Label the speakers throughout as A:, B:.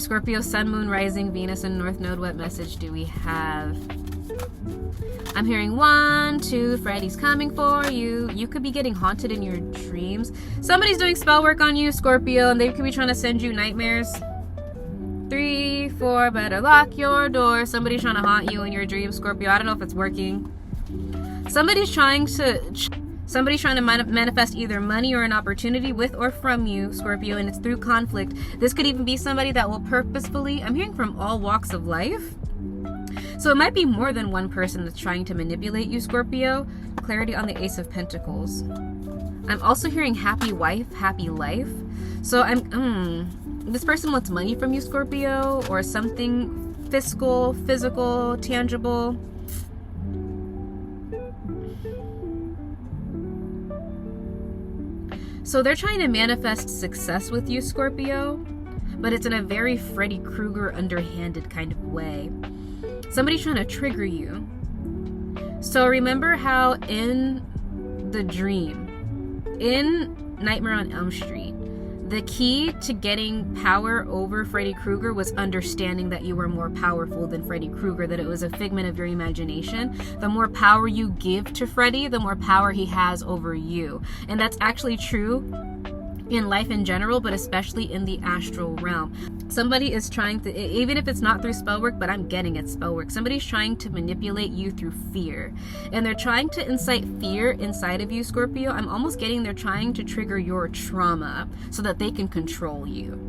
A: Scorpio, Sun, Moon, Rising, Venus, and North Node, what message do we have? I'm hearing 1, 2, Freddy's coming for you. You could be getting haunted in your dreams. Somebody's doing spell work on you, Scorpio, and they could be trying to send you nightmares. 3, 4, better lock your door. Somebody's trying to haunt you in your dreams, Scorpio. I don't know if it's working. Somebody's trying to manifest either money or an opportunity with or from you, Scorpio, and it's through conflict. This could even be somebody that will purposefully, I'm hearing from all walks of life. So it might be more than one person that's trying to manipulate you, Scorpio. Clarity on the Ace of Pentacles. I'm also hearing happy wife, happy life. So this person wants money from you, Scorpio, or something fiscal, physical, tangible. So they're trying to manifest success with you, Scorpio, but it's in a very Freddy Krueger underhanded kind of way. Somebody's trying to trigger you. So remember how in the dream, in Nightmare on Elm Street, the key to getting power over Freddy Krueger was understanding that you were more powerful than Freddy Krueger, that it was a figment of your imagination. The more power you give to Freddy, the more power he has over you. And that's actually true in life in general, but especially in the astral realm. Somebody is trying to, even if it's not through spell work, but I'm getting it spell work, somebody's trying to manipulate you through fear. And they're trying to incite fear inside of you, Scorpio. I'm almost getting they're trying to trigger your trauma so that they can control you.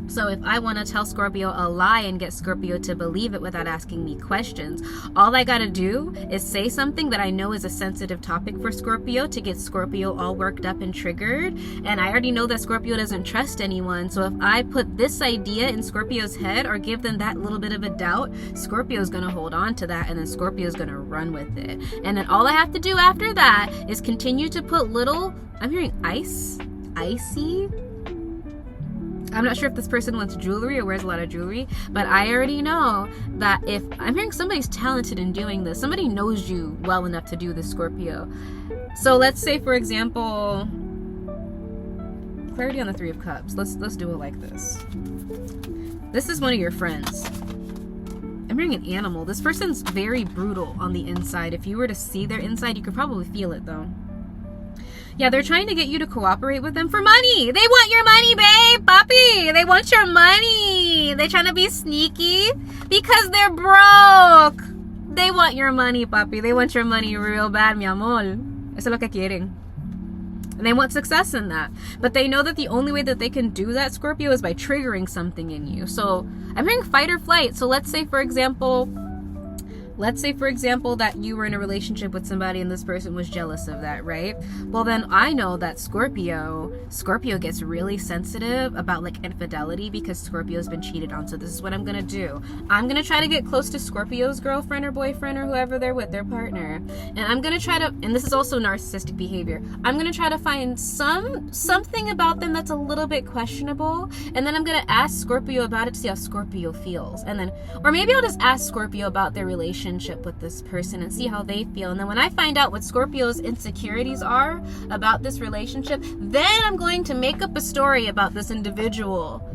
A: So if I want to tell Scorpio a lie and get Scorpio to believe it without asking me questions, all I gotta do is say something that I know is a sensitive topic for Scorpio to get Scorpio all worked up and triggered. And I already know that Scorpio doesn't trust anyone. So if I put this idea in Scorpio's head or give them that little bit of a doubt, Scorpio's gonna hold on to that, and then Scorpio's gonna run with it. And then all I have to do after that is continue to put little, I'm hearing icy. I'm not sure if this person wants jewelry or wears a lot of jewelry, but I already know that if I'm hearing somebody's talented in doing this, somebody knows you well enough to do this, Scorpio. So let's say, for example, clarity on the Three of Cups. Let's do it like this. This is one of your friends. I'm hearing an animal. This person's very brutal on the inside. If you were to see their inside, you could probably feel it though. Yeah, they're trying to get you to cooperate with them for money. They want your money, babe, papi. They want your money. They're trying to be sneaky because they're broke. They want your money, papi. They want your money real bad, mi amor. Eso es lo que quieren. And they want success in that. But they know that the only way that they can do that, Scorpio, is by triggering something in you. So I'm hearing fight or flight. So let's say, for example, that you were in a relationship with somebody and this person was jealous of that, right? Well, then I know that Scorpio gets really sensitive about like infidelity because Scorpio's been cheated on. So this is what I'm gonna do. I'm gonna try to get close to Scorpio's girlfriend or boyfriend or whoever they're with, their partner. And I'm gonna try to, and this is also narcissistic behavior, I'm gonna try to find something about them that's a little bit questionable. And then I'm gonna ask Scorpio about it to see how Scorpio feels. And then, or maybe I'll just ask Scorpio about their relationship with this person and see how they feel. And then when I find out what Scorpio's insecurities are about this relationship, then I'm going to make up a story about this individual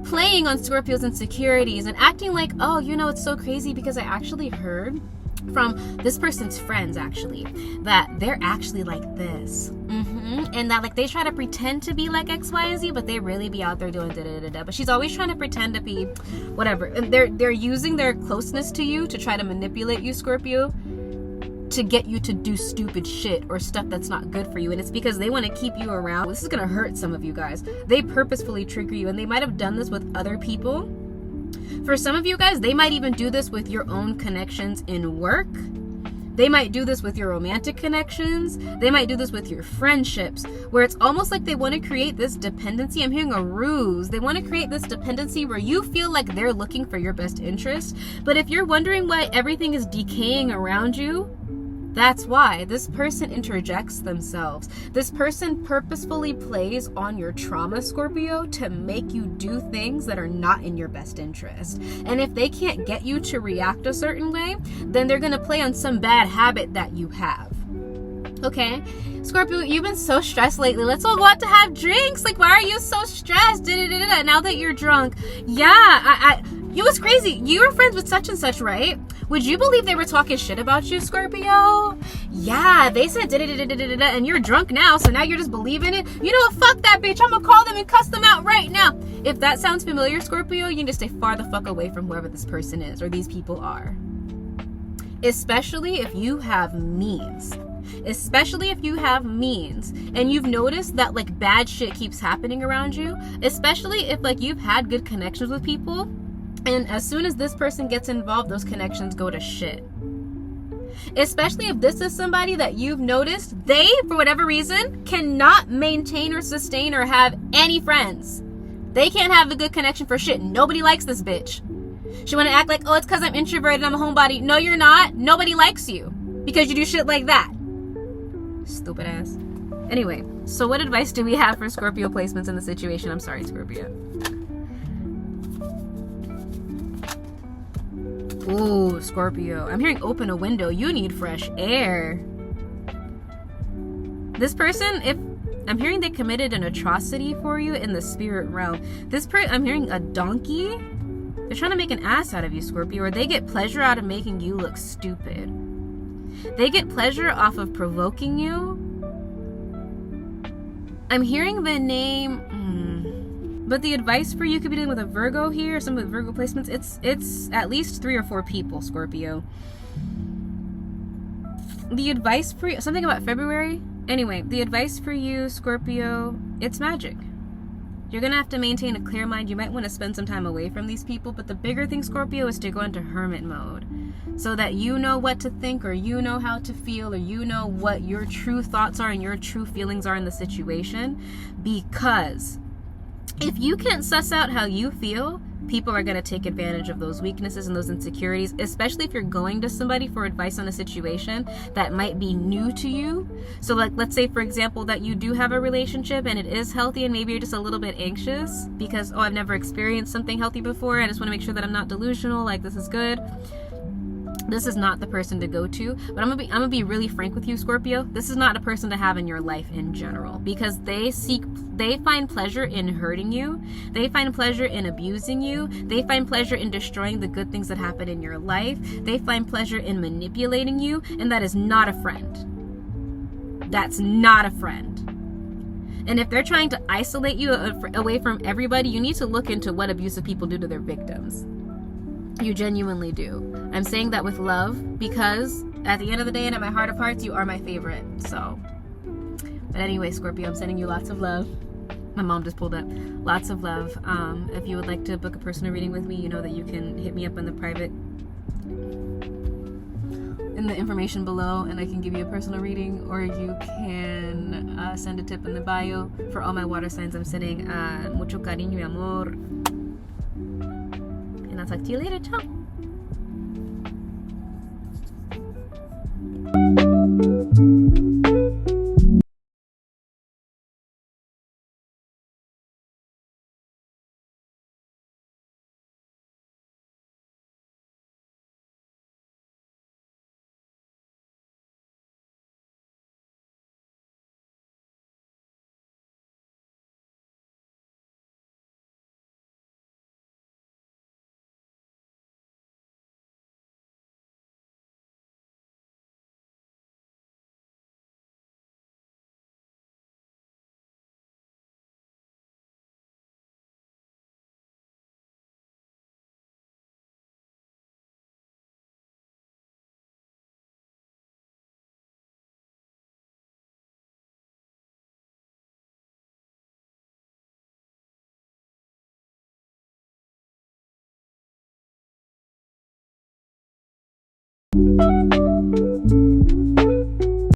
A: playing on Scorpio's insecurities and acting like, oh, you know, it's so crazy because I actually heard from this person's friends actually that they're actually like this, and that like they try to pretend to be like X, Y, and Z, but they really be out there doing da-da-da-da. But she's always trying to pretend to be whatever, and they're using their closeness to you to try to manipulate you, Scorpio, to get you to do stupid shit or stuff that's not good for you. And it's because they want to keep you around. This is gonna hurt some of you guys. They purposefully trigger you, and they might have done this with other people. For some of you guys, they might even do this with your own connections in work. They might do this with your romantic connections. They might do this with your friendships, where it's almost like they want to create this dependency. I'm hearing a ruse. They want to create this dependency where you feel like they're looking for your best interest. But if you're wondering why everything is decaying around you, that's why. This person interjects themselves. This person purposefully plays on your trauma, Scorpio, to make you do things that are not in your best interest. And if they can't get you to react a certain way, then they're going to play on some bad habit that you have. Okay, Scorpio, you've been so stressed lately. Let's all go out to have drinks. Like, why are you so stressed? Now that you're drunk. Yeah, it was crazy. You were friends with such and such, right? Would you believe they were talking shit about you, Scorpio? Yeah, they said and you're drunk now, so now you're just believing it. You know what? Fuck that bitch. I'm gonna call them and cuss them out right now. If that sounds familiar, Scorpio, you need to stay far the fuck away from whoever this person is or these people are. Especially if you have means. Especially if you have means and you've noticed that like bad shit keeps happening around you, especially if like you've had good connections with people, and as soon as this person gets involved, those connections go to shit. Especially if this is somebody that you've noticed they, for whatever reason, cannot maintain or sustain or have any friends. They can't have a good connection for shit. Nobody likes this bitch. She want to act like, oh, it's because I'm introverted, I'm a homebody. No, you're not. Nobody likes you because you do shit like that. Stupid ass. Anyway, so what advice do we have for Scorpio placements in the situation? I'm sorry, Scorpio. Ooh, Scorpio. I'm hearing open a window. You need fresh air. This person, if I'm hearing they committed an atrocity for you in the spirit realm. I'm hearing a donkey. They're trying to make an ass out of you, Scorpio, or they get pleasure out of making you look stupid. They get pleasure off of provoking you. I'm hearing the name, but the advice for you could be dealing with a Virgo here, some of the Virgo placements. It's at least 3 or 4 people, Scorpio. The advice for you, something about February. Anyway, the advice for you, Scorpio, it's magic. You're gonna have to maintain a clear mind. You might want to spend some time away from these people, but the bigger thing, Scorpio, is to go into hermit mode so that you know what to think, or you know how to feel, or you know what your true thoughts are and your true feelings are in the situation. Because if you can't suss out how you feel, people are going to take advantage of those weaknesses and those insecurities, especially if you're going to somebody for advice on a situation that might be new to you. So like, let's say for example that you do have a relationship and it is healthy, and maybe you're just a little bit anxious because, oh, I've never experienced something healthy before. I just want to make sure that I'm not delusional, like this is good. This is not the person to go to. But I'm gonna be really frank with you, Scorpio. This is not a person to have in your life in general, because they find pleasure in hurting you. They find pleasure in abusing you. They find pleasure in destroying the good things that happen in your life. They find pleasure in manipulating you, and that is not a friend. That's not a friend. And if they're trying to isolate you away from everybody, you need to look into what abusive people do to their victims. You genuinely do. I'm saying that with love, because at the end of the day and at my heart of hearts, you are my favorite. So, but anyway, Scorpio, I'm sending you lots of love. My mom just pulled up. Lots of love. If you would like to book a personal reading with me, you know that you can hit me up on the private in the information below, and I can give you a personal reading, or you can send a tip in the bio. For all my water signs, I'm sending mucho cariño y amor. And I'll talk to you later. Ciao.